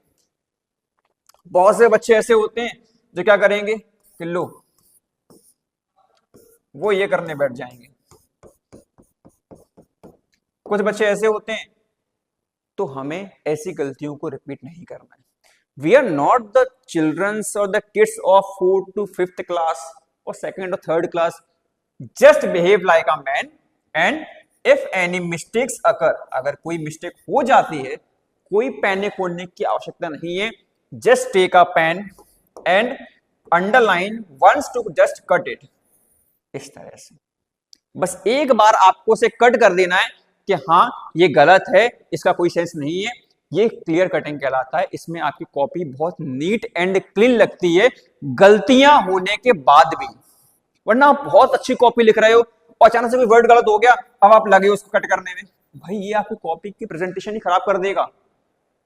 [SPEAKER 1] बहुत से बच्चे ऐसे होते हैं जो क्या करेंगे कि लो वो ये करने बैठ जाएंगे। कुछ बच्चे ऐसे होते हैं, तो हमें ऐसी गलतियों को रिपीट नहीं करना है। We are not the childrens और the kids of 4th to 5th class और 2nd और 3rd class. Just behave like a man and if any mistakes occur, अगर कोई मिस्टेक हो जाती है, कोई पैनिक होने की आवश्यकता नहीं है। Just take a pen and underline once to just cut it. इस तरह से बस एक बार आपको से कट कर देना है कि हाँ ये गलत है, इसका कोई सेंस नहीं है। ये क्लियर कटिंग कहलाता है। इसमें आपकी कॉपी बहुत नीट एंड क्लीन लगती है, गलतियां होने के बाद भी। वरना आप बहुत अच्छी कॉपी लिख रहे हो और अचानक से कोई वर्ड गलत हो गया, अब आप लगे उसको कट करने में, भाई ये आपकी कॉपी की प्रेजेंटेशन ही खराब कर देगा।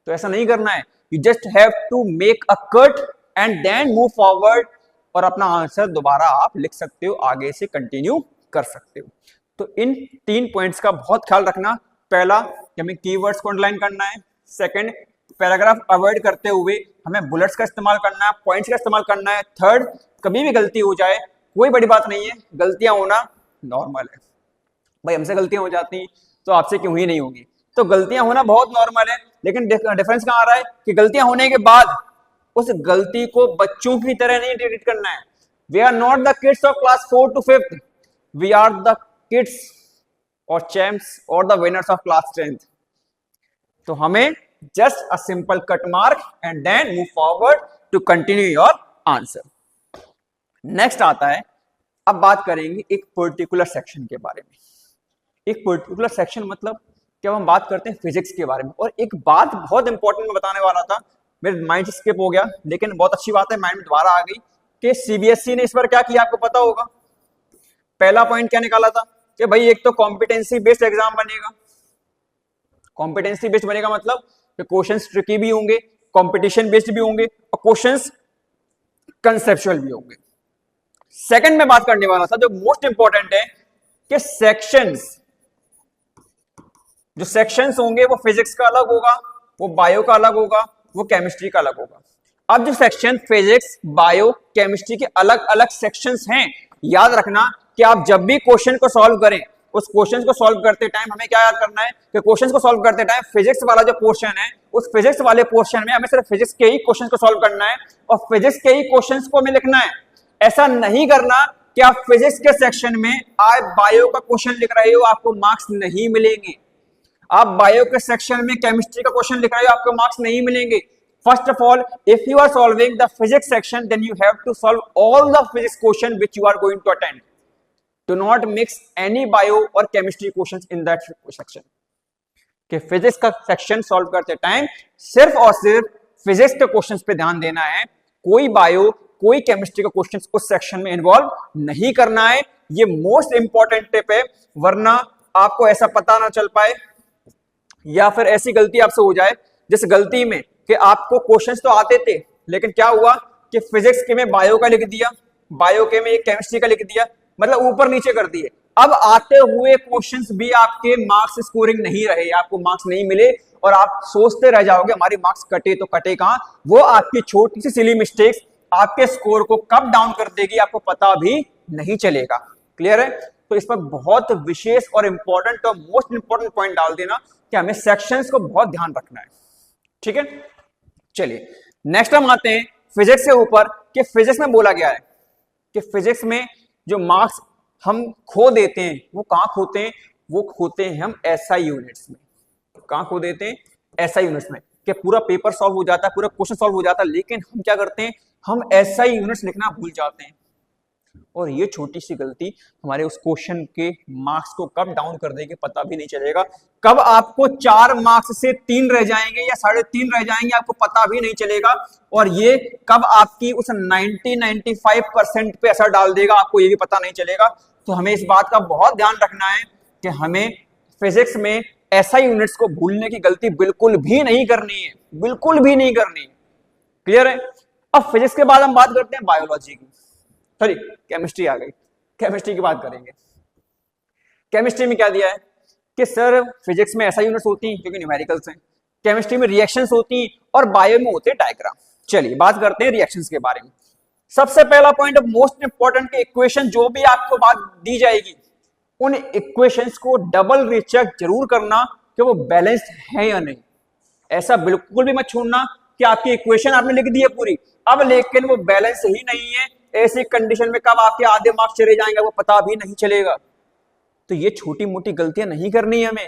[SPEAKER 1] तो ऐसा नहीं करना है। You just have to make a cut and then move forward, और अपना आंसर दोबारा आप लिख सकते हो, आगे से कंटिन्यू कर सकते हो। तो इन 3 पॉइंट्स का बहुत ख्याल रखना। पहला कि हमें कीवर्ड्स को अंडरलाइन करना है। सेकंड, पैराग्राफ अवॉइड करते हुए हमें बुलेट्स का इस्तेमाल करना है, पॉइंट्स का इस्तेमाल करना है। थर्ड, कभी भी गलती हो जाए कोई बड़ी बात नहीं है, गलतियां होना नॉर्मल है। भाई हमसे गलतियां हो जाती हैं तो आपसे क्यों ही नहीं होगी। तो गलतियां होना बहुत नॉर्मल है, लेकिन डिफरेंस कहाँ आ रहा है कि गलतियां होने के बाद उस गलती को बच्चों की तरह नहीं ट्रीट करना है। We are not the kids of class 4 to 5th, we are the kids और चैंप्स और the winners of class 10th। तो हमें just a simple cut mark and then move forward to continue your answer. Next आता है, अब बात करेंगे एक पर्टिकुलर सेक्शन के बारे में। एक पर्टिकुलर सेक्शन मतलब जब हम बात करते हैं फिजिक्स के बारे में। और एक बात बहुत इंपॉर्टेंट मैं बताने वाला था, मेरे माइंड से स्किप हो गया, लेकिन बहुत अच्छी बात है माइंड में दोबारा आ गई कि सीबीएसई ने इस बार क्या किया आपको पता होगा। पहला पॉइंट क्या निकाला था कि भाई एक तो कॉम्पिटेंसी बेस्ड एग्जाम बनेगा। कॉम्पिटेंसी बेस्ड बनेगा मतलब कि क्वेश्चंस ट्रिकी भी होंगे, कंपटीशन बेस्ड भी होंगे और क्वेश्चंस कंसेप्चुअल भी होंगे। सेकंड में बात करने वाला था जो मोस्ट इंपॉर्टेंट है कि सेक्शंस, जो सेक्शंस होंगे वो फिजिक्स का अलग होगा, वो बायो का अलग होगा, वो केमिस्ट्री का अलग होगा। अब जो सेक्शन फिजिक्स, बायो, केमिस्ट्री के अलग अलग सेक्शंस हैं, याद रखना कि आप जब भी क्वेश्चन को सॉल्व करें, उस क्वेश्चन को सॉल्व करते टाइम हमें क्या याद करना है कि क्वेश्चन को सॉल्व करते टाइम फिजिक्स वाला जो पोर्शन है, उस फिजिक्स वाले पोर्शन में हमें सिर्फ फिजिक्स के ही क्वेश्चन को सॉल्व करना है और फिजिक्स के ही क्वेश्चन को हमें लिखना है। ऐसा नहीं करना कि आप फिजिक्स के सेक्शन में आप बायो का क्वेश्चन लिख रहे हो, आपको मार्क्स नहीं मिलेंगे। आप बायो के सेक्शन में केमिस्ट्री का क्वेश्चन लिख रहे हो, आपको मार्क्स नहीं मिलेंगे। First of all, if you are solving the physics section, then you have to solve all the physics question which you are going to attend. Do not mix any bio or chemistry questions in that section. कि फिजिक्स का सेक्शन सॉल्व करते टाइम सिर्फ और सिर्फ फिजिक्स के क्वेश्चंस पे ध्यान देना है, कोई बायो कोई केमिस्ट्री का क्वेश्चंस उस सेक्शन में इन्वॉल्व नहीं करना है। ये मोस्ट इंपॉर्टेंट टिप है, वरना आपको ऐसा पता ना चल पाए या फिर ऐसी गलती आपसे हो जाए जिस गलती में कि आपको क्वेश्चंस तो आते थे, लेकिन क्या हुआ कि फिजिक्स के में बायो का लिख दिया, बायो के में एक केमिस्ट्री का लिख दिया, मतलब ऊपर नीचे कर दिए। अब आते हुए क्वेश्चंस भी आपके मार्क्स स्कोरिंग नहीं रहे, आपको मार्क्स नहीं मिले और आप सोचते रह जाओगे हमारे मार्क्स कटे तो कटे कहां। वो आपकी छोटी सी सिली मिस्टेक्स आपके स्कोर को कब डाउन कर देगी आपको पता भी नहीं चलेगा। क्लियर है? तो इस पर बहुत विशेष और इंपॉर्टेंट और मोस्ट इंपॉर्टेंट पॉइंट डाल देना कि हमें सेक्शंस को बहुत ध्यान रखना है। ठीक है, चलिए नेक्स्ट हम आते हैं फिजिक्स के ऊपर कि फिजिक्स में बोला गया है कि फिजिक्स में जो मार्क्स हम खो देते हैं वो कहां खोते हैं, वो खोते हैं हम एसआई यूनिट्स में। कहां खो देते हैं? एसआई यूनिट्स में। कि पूरा पेपर सॉल्व हो जाता है, पूरा क्वेश्चन सॉल्व हो जाता है, लेकिन हम क्या करते हैं, हम एसआई यूनिट्स लिखना भूल जाते हैं। और ये छोटी सी गलती हमारे उस क्वेश्चन के मार्क्स को कब डाउन कर देगी पता भी नहीं चलेगा, कब आपको 4 मार्क्स से 3 रह जाएंगे या 3.5 रह जाएंगे आपको पता भी नहीं चलेगा, और ये कब आपकी उस 90-95% पे असर डाल देगा आपको ये भी पता नहीं चलेगा। तो हमें इस बात का बहुत ध्यान रखना है कि हमें फिजिक्स में एसआई यूनिट्स को भूलने की गलती बिल्कुल भी नहीं करनी है, बिल्कुल भी नहीं करनी है। क्लियर है? अब फिजिक्स के बाद हम बात करते हैं बायोलॉजी की, सॉरी केमिस्ट्री आ गई, केमिस्ट्री की बात करेंगे। केमिस्ट्री में क्या दिया है कि सर फिजिक्स में एसआई यूनिट्स होती हैं क्योंकि न्यूमेरिकल्स हैं, केमिस्ट्री में रिएक्शंस होती हैं और बायो में होते हैं डायग्राम। चलिए बात करते हैं रिएक्शंस के बारे में। सबसे पहला पॉइंट, मोस्ट इंपॉर्टेंट के इक्वेशन जो भी आपको बात दी जाएगी उन इक्वेशंस को डबल रीचेक जरूर करना कि वो बैलेंस्ड है या नहीं। ऐसा बिल्कुल भी मत छोड़ना कि आपकी इक्वेशन आपने लिख दी है पूरी, अब लेकिन वो बैलेंस ही नहीं है, ऐसी कंडीशन में कब आपके आधे मार्क्स चले जाएंगे वो पता भी नहीं चलेगा। तो ये छोटी मोटी गलतियां नहीं करनी है हमें,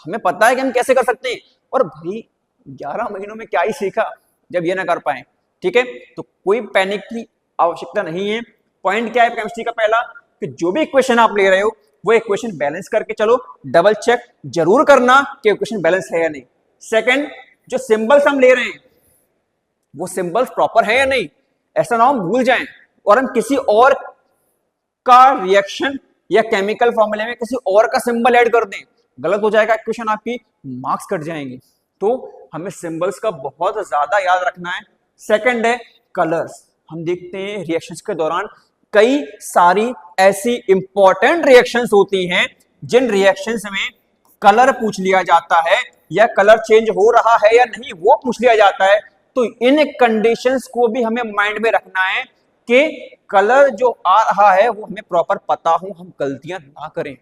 [SPEAKER 1] हमें पता है कि हम कैसे कर सकते हैं। और भाई 11 महीनों में क्या ही सीखा जब ये ना कर पाए, ठीक है। तो कोई पैनिक की आवश्यकता नहीं है। पॉइंट क्या है केमिस्ट्री का पहला, कि जो भी इक्वेशन आप ले रहे हो वो इक्वेशन बैलेंस करके चलो, डबल चेक जरूर करना कि इक्वेशन बैलेंस है या नहीं। सेकंड, जो सिंबल्स हम ले रहे हैं वो सिंबल्स प्रॉपर है या नहीं, ऐसा ना हम भूल जाएं और हम किसी और का रिएक्शन या केमिकल फॉर्मूले में किसी और का सिंबल ऐड कर दें, गलत हो जाएगा इक्वेशन, आपकी मार्क्स कट जाएंगे। तो हमें सिंबल्स का बहुत ज्यादा याद रखना है। सेकंड है कलर्स। हम देखते हैं रिएक्शंस के दौरान कई सारी ऐसी इंपॉर्टेंट रिएक्शंस होती हैं जिन रिएक्शंस में कलर पूछ लिया जाता है या कलर चेंज हो रहा है या नहीं वो पूछ लिया जाता है। तो इन कंडीशंस को भी हमें माइंड में रखना है कि कलर जो आ रहा है वो हमें प्रॉपर पता हो, हम गलतियां ना करें।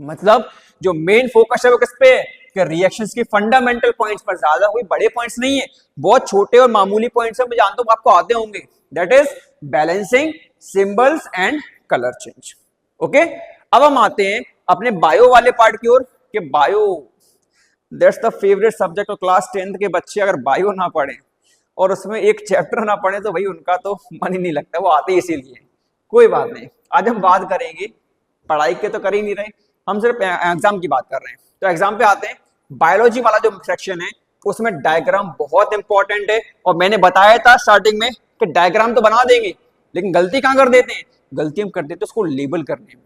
[SPEAKER 1] मतलब जो मेन फोकस है वो किस पे है कि रिएक्शंस की फंडामेंटल पॉइंट्स पर, ज्यादा कोई बड़े पॉइंट्स नहीं है, बहुत छोटे और मामूली पॉइंट्स हैं, मैं जानता हूं आपको आते होंगे। That is balancing symbols and colour change. Okay, अब हम आते हैं अपने बायो वाले पार्ट की ओर कि bio that's the favourite subject of class 10th के बच्चे अगर बायो ना पढ़े और उसमें एक चैप्टर ना पढ़े तो भाई उनका तो मन ही नहीं लगता, वो आते ही इसीलिए। कोई बात नहीं, आज हम बात करेंगे पढ़ाई के तो कर ही नहीं रहे, हम सिर्फ एग्जाम की बात कर रहे हैं। तो एग्जाम पे आते हैं। बायोलॉजी वाला जो सेक्शन है उसमें डायग्राम बहुत इंपॉर्टेंट है, और मैंने बताया था स्टार्टिंग में कि डायग्राम तो बना देंगे लेकिन गलती कहां कर देते हैं, गलती हम कर देते हैं उसको लेबल करने में।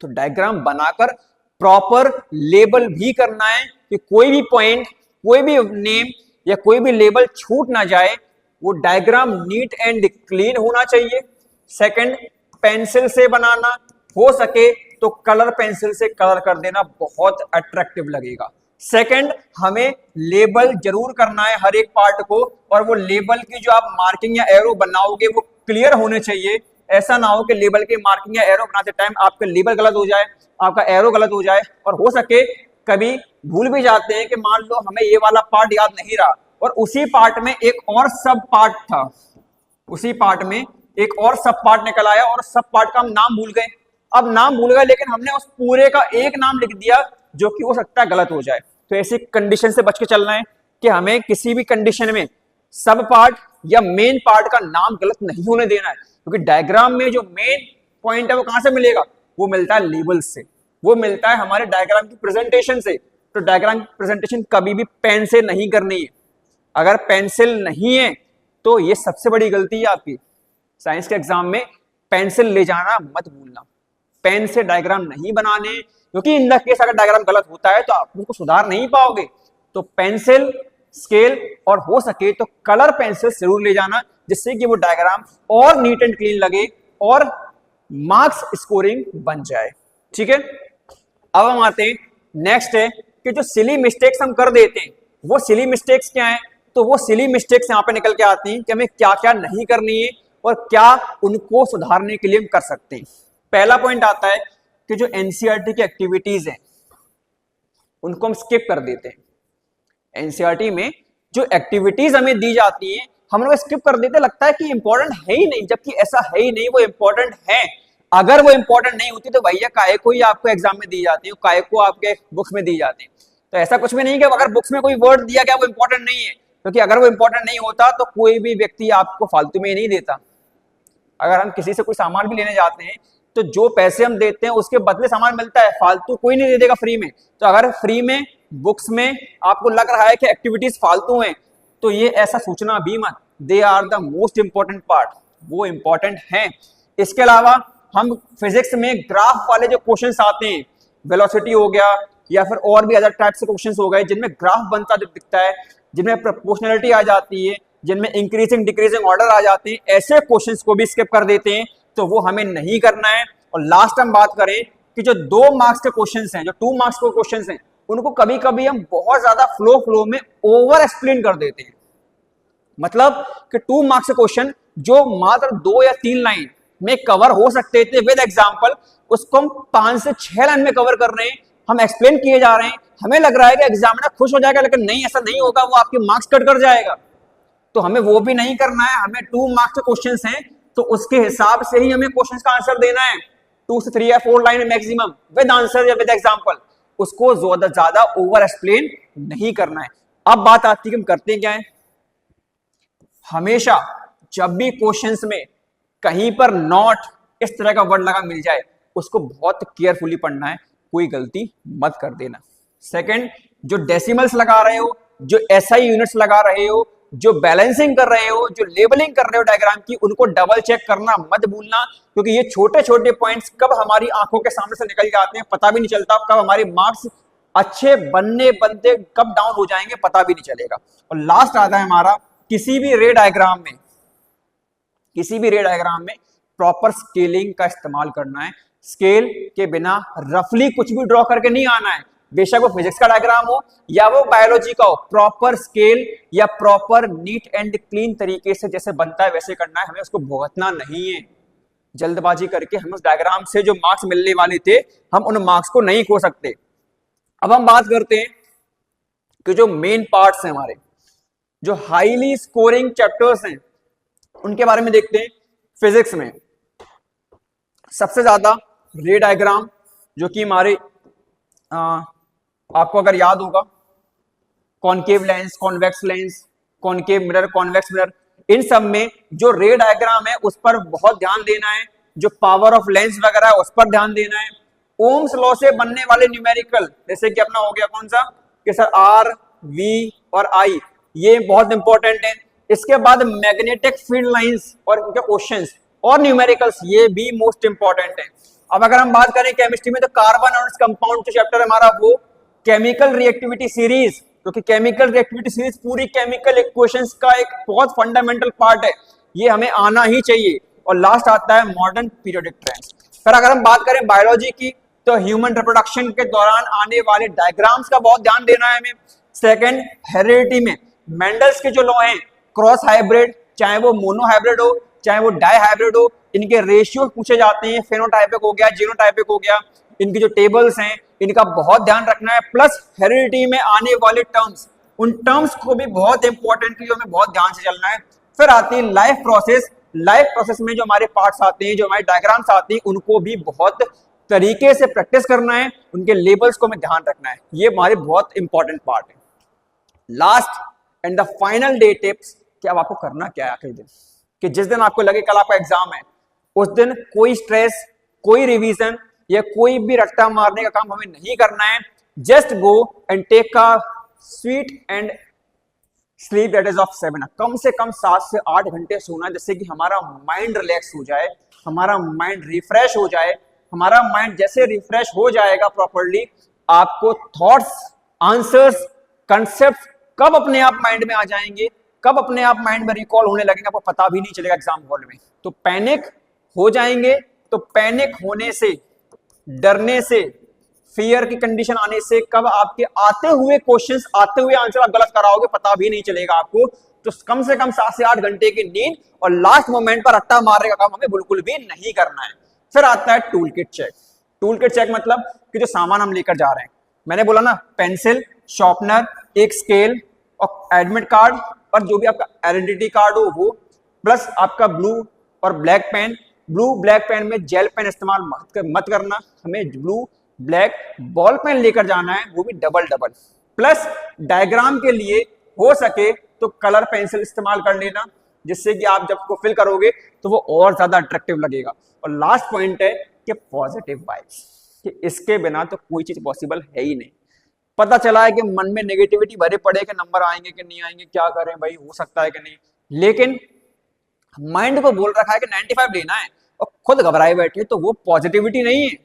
[SPEAKER 1] तो डायग्राम बनाकर प्रॉपर लेबल भी करना है कि कोई भी पॉइंट, कोई भी नेम या कोई भी लेबल छूट ना जाए। वो डायग्राम नीट एंड क्लीन होना चाहिए। सेकंड, पेंसिल से बनाना, हो सके तो कलर पेंसिल से कलर कर देना, बहुत अट्रैक्टिव लगेगा। सेकंड, हमें लेबल जरूर करना है हर एक पार्ट को, और वो लेबल की जो आप मार्किंग या एरो बनाओगे वो क्लियर होने चाहिए। ऐसा ना हो कि लेबल की मार्किंग या एरो बनाते टाइम आपका लेबल गलत हो जाए, आपका एरो गलत हो जाए, और हो सके कभी भूल भी जाते हैं कि मान लो हमें ये वाला पार्ट याद नहीं रहा और उसी पार्ट में एक और सब पार्ट था, उसी पार्ट में एक और सब पार्ट निकल आया और सब पार्ट का हम नाम भूल गए। अब नाम भूल गए लेकिन हमने उस पूरे का एक नाम लिख दिया जो कि हो सकता है गलत हो जाए। तो ऐसी कंडीशन से बच के चलना है कि हमें किसी भी कंडीशन में सब पार्ट या मेन पार्ट का नाम गलत नहीं होने देना है, क्योंकि डायग्राम में जो मेन पॉइंट है वो कहां से मिलेगा, वो मिलता है लेबल से, वो मिलता है हमारे डायग्राम की प्रेजेंटेशन से। तो डायग्राम की प्रेजेंटेशन कभी भी पेन से नहीं करनी है। अगर पेंसिल नहीं है तो ये सबसे बड़ी गलती है आपकी। साइंस के एग्जाम में पेंसिल ले जाना मत भूलना, पेन से डायग्राम नहीं बनाने, क्योंकि इन द केस अगर डायग्राम गलत होता है तो आप उसको सुधार नहीं पाओगे। तो पेंसिल, स्केल और हो सके तो कलर पेंसिल जरूर ले जाना, जिससे कि वो डायग्राम और नीट एंड क्लीन लगे और मार्क्स स्कोरिंग बन जाए। ठीक है, अब हम आते हैं नेक्स्ट है कि जो सिली मिस्टेक्स हम कर देते हैं वो सिली मिस्टेक्स क्या है। तो वो सिली मिस्टेक्स यहाँ पे निकल के आती हैं कि हमें क्या क्या नहीं करनी है और क्या उनको सुधारने के लिए हम कर सकते हैं। पहला पॉइंट आता है कि जो एनसीईआरटी की एक्टिविटीज हैं उनको हम स्किप कर देते हैं। एनसीईआरटी में जो एक्टिविटीज हमें दी जाती हैं हम लोग स्किप कर देते, लगता है कि इंपॉर्टेंट है ही नहीं, जबकि ऐसा है ही नहीं, वो इंपॉर्टेंट है। अगर वो इंपॉर्टेंट नहीं होती तो भैया काहे को ही आपको एग्जाम में दी जाती है, काहे को आपके बुक्स में दी जाती है। तो ऐसा कुछ भी नहीं कि अगर बुक्स में कोई वर्ड दिया गया वो इंपॉर्टेंट नहीं है, क्योंकि अगर वो इंपॉर्टेंट नहीं होता तो कोई भी व्यक्ति आपको फालतू में नहीं देता। अगर हम किसी से कोई सामान भी लेने जाते हैं तो जो पैसे हम देते हैं उसके बदले सामान मिलता है, फालतू कोई नहीं दे देगा फ्री में। तो अगर फ्री में बुक्स में आपको लग रहा है कि एक्टिविटीज फालतू हैं, तो ये ऐसा सोचना भी मत, they are the most important part, वो इंपॉर्टेंट हैं। इसके अलावा हम फिजिक्स में ग्राफ वाले जो क्वेश्चंस आते हैं, वेलोसिटी हो गया या फिर और भी अदर टाइप से क्वेश्चंस हो गए जिनमें ग्राफ बनता जो दिखता है, जिनमें प्रोपोर्शनलिटी आ जाती है, जिनमें इंक्रीजिंग डिक्रीजिंग ऑर्डर आ जाते हैं, ऐसे क्वेश्चंस को भी स्किप कर देते हैं, तो वो हमें नहीं करना है। और लास्ट हम बात करें कि जो 2 मार्क्स के क्वेश्चंस हैं, जो 2 मार्क्स के क्वेश्चंस हैं, उनको कभी कभी हम बहुत ज्यादा फ्लो में ओवर एक्सप्लेन कर देते हैं। मतलब कि 2 मार्क्स के क्वेश्चन जो मात्र 2 या 3 लाइन में कवर हो सकते थे विद एग्जांपल, उसको हम 5 से 6 लाइन में कवर कर रहे हैं, हम एक्सप्लेन किए जा रहे हैं, हमें लग रहा है कि एग्जामिनर खुश हो जाएगा, लेकिन नहीं, ऐसा नहीं होगा, वो आपके मार्क्स कट कर जाएगा। तो हमें वो भी नहीं करना है। हमें 2 मार्क्स के क्वेश्चंस हैं तो उसके हिसाब से ही हमें क्वेश्चंस का आंसर देना है, 2 से 3 या 4 लाइन मैक्सिमम विद आंसर या विद एग्जांपल। उसको ज्यादा ओवर एक्सप्लेन नहीं करना है। अब बात आती है कि हम करते क्या है, हमेशा जब भी क्वेश्चंस में कहीं पर नॉट इस तरह का वर्ड लगा मिल जाए, उसको बहुत केयरफुली पढ़ना है, कोई गलती मत कर देना। सेकंड, जो डेसिमल्स लगा रहे हो, जो एसआई यूनिट्स लगा रहे हो, जो बैलेंसिंग कर रहे हो, जो लेबलिंग कर रहे हो डायग्राम की, उनको डबल चेक करना मत भूलना, क्योंकि ये छोटे छोटे पॉइंट्स कब हमारी आंखों के सामने से निकल जाते हैं पता भी नहीं चलता, कब हमारे मार्क्स अच्छे बनने बनते कब डाउन हो जाएंगे पता भी नहीं चलेगा। और लास्ट आता है हमारा, किसी भी रे डायग्राम में प्रॉपर स्केलिंग का इस्तेमाल करना है। स्केल के बिना रफली कुछ भी ड्रॉ करके नहीं आना है, बेशक वो फिजिक्स का डायग्राम हो या वो बायोलॉजी का हो, प्रॉपर स्केल या प्रॉपर नीट एंड क्लीन तरीके से जैसे बनता है वैसे करना है, हमें उसको भुगतना नहीं है। जल्दबाजी करके हम उस डायग्राम से जो मार्क्स मिलने वाले थे, हम उन मार्क्स को नहीं खो सकते। अब हम बात करते हैं कि जो मेन पार्ट्स हैं हमारे, जो हाईली स्कोरिंग चैप्टर्स हैं, उनके बारे में देखते हैं। फिजिक्स में सबसे ज्यादा रे डायग्राम, जो कि हमारे आपको अगर याद होगा, concave lens, convex lens, concave mirror, convex mirror, इन सब में जो रे डायग्राम है उस पर बहुत ध्यान देना है। जो पावर ऑफ लेंस वगैरह है उस पर ध्यान देना है। ओम्स लॉ से बनने वाले न्यूमेरिकल, जैसे कि अपना हो गया कौन सा, कि सर आर, वी और आई, ये बहुत इंपॉर्टेंट है। इसके बाद मैग्नेटिक फील्ड लाइंस और उनके क्वेश्चंस और न्यूमेरिकल्स, ये भी मोस्ट इंपॉर्टेंट है। अब अगर हम बात करें केमिस्ट्री में, तो कार्बन और कंपाउंड जो चैप्टर है हमारा, वो केमिकल रिएक्टिविटी सीरीज, क्योंकि केमिकल रिएक्टिविटी सीरीज पूरी केमिकल इक्वेशंस का एक बहुत फंडामेंटल पार्ट है, ये हमें आना ही चाहिए। और लास्ट आता है मॉडर्न पीरियोडिक ट्रेंड्स। फिर अगर हम बात करें बायोलॉजी की, तो ह्यूमन रिप्रोडक्शन के दौरान आने वाले डायग्राम्स का बहुत ध्यान देना है हमें। सेकंड, हेरिडिटी में मेंडल्स के जो लॉ हैं, क्रॉस हाइब्रिड, चाहे वो मोनो हाइब्रिड हो चाहे वो डाई हाइब्रिड हो, इनके रेशियो पूछे जाते हैं। फेनोटाइपिक हो गया, जीनोटाइपिक हो गया, इनकी जो टेबल्स हैं इनका बहुत ध्यान रखना है। प्लस हेरिडिटी में आने वाले टर्म्स, उन टर्म्स को भी बहुत इंपॉर्टेंटली हमें बहुत ध्यान से चलना है। फिर आती है लाइफ प्रोसेस। लाइफ प्रोसेस में जो हमारे पार्ट्स आते हैं, जो हमारे डायग्राम्स आते हैं, उनको भी बहुत तरीके से प्रैक्टिस करना है, उनके लेबल्स को हमें ध्यान रखना है। ये हमारे बहुत इंपॉर्टेंट पार्ट है। Last and the final day tips, कि अब आपको करना क्या है आखिरी दिन, कि जिस दिन आपको लगे कल आपका एग्जाम है, उस दिन कोई स्ट्रेस, कोई रिवीजन या कोई भी रट्टा मारने का काम हमें नहीं करना है। Just go and take a sweet and sleep that is of 7, कम से कम 7 से 8 घंटे सोना, जिससे कि हमारा माइंड रिलैक्स हो जाए, हमारा माइंड रिफ्रेश हो जाए। हमारा माइंड जैसे रिफ्रेश हो जाएगा प्रॉपर्ली, आपको थॉट्स, आंसर्स, कंसेप्ट कब अपने आप माइंड में आ जाएंगे, कब अपने आप माइंड में रिकॉल होने लगेंगे, आपको पता भी नहीं चलेगा एग्जाम हॉल में। तो पैनिक हो जाएंगे, तो पैनिक होने से, डरने से, फियर की कंडीशन आने से, कब आपके आते हुए क्वेश्चंस, आते हुए आंसर आप गलत कराओगे पता भी नहीं चलेगा आपको। तो कम से कम 7 से 8 घंटे की नींद और लास्ट मोमेंट पर रट्टा मारने का काम हमें बिल्कुल भी नहीं करना है। फिर आता है tool kit check. Tool kit check मतलब कि जो सामान हम लेकर जा रहे हैं, मैंने बोला ना, पेंसिल, शार्पनर, एक स्केल और एडमिट कार्ड, और जो भी आपका आइडेंटिटी कार्ड हो वो, प्लस आपका ब्लू और black pen. Blue black pen में जेल पेन इस्तेमाल मत करना, हमें ब्लू ब्लैक बॉल पेन लेकर जाना है, वो भी डबल डबल। प्लस डायग्राम के लिए हो सके तो कलर पेंसिल इस्तेमाल कर लेना, जिससे कि आप जब को फिल करोगे तो वो और ज्यादा अट्रैक्टिव लगेगा। और लास्ट पॉइंट है कि पॉजिटिव वाइब्स, कि इसके बिना तो कोई चीज पॉसिबल है ही नहीं। पता चला है कि मन में नेगेटिविटी भरे पड़े कि नंबर आएंगे कि नहीं आएंगे, क्या करें भाई, हो सकता है कि नहीं, लेकिन माइंड को बोल रखा है कि 95 लेना है और खुद घबराए बैठे, तो वो पॉजिटिविटी नहीं है।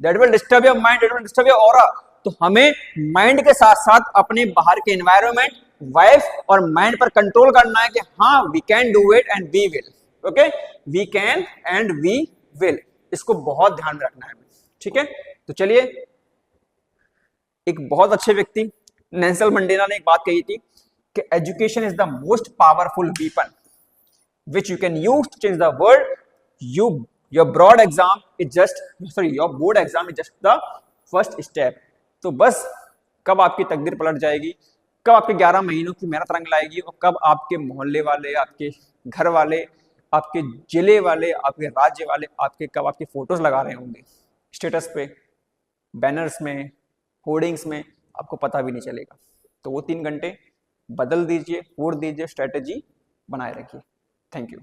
[SPEAKER 1] That will disturb your mind, that will disturb your aura. तो हमें माइंड के साथ साथ अपने बाहर के एनवायरनमेंट, वाइफ और माइंड पर कंट्रोल करना है कि हाँ we can do it and we will. Okay, we can and we will, इसको बहुत ध्यान में रखना है। ठीक है, तो चलिए, एक बहुत अच्छे व्यक्ति नेल्सन मंडेला ने एक बात कही थी कि education is the most powerful weapon which you can use to change the world. Your board exam is just the first step. तो बस कब आपकी तकदीर पलट जाएगी, कब आपके 11 महीनों की मेहनत रंग लाएगी, और कब आपके मोहल्ले वाले, आपके घर वाले, आपके जिले वाले, आपके राज्य वाले कब आपकी फोटोज लगा रहे होंगे स्टेटस पे, बैनर्स में, होर्डिंग्स में, आपको पता भी नहीं चलेगा। तो वो 3 घंटे बदल दीजिए, फोड़ दीजिए, स्ट्रेटेजी बनाए रखिए। Thank you.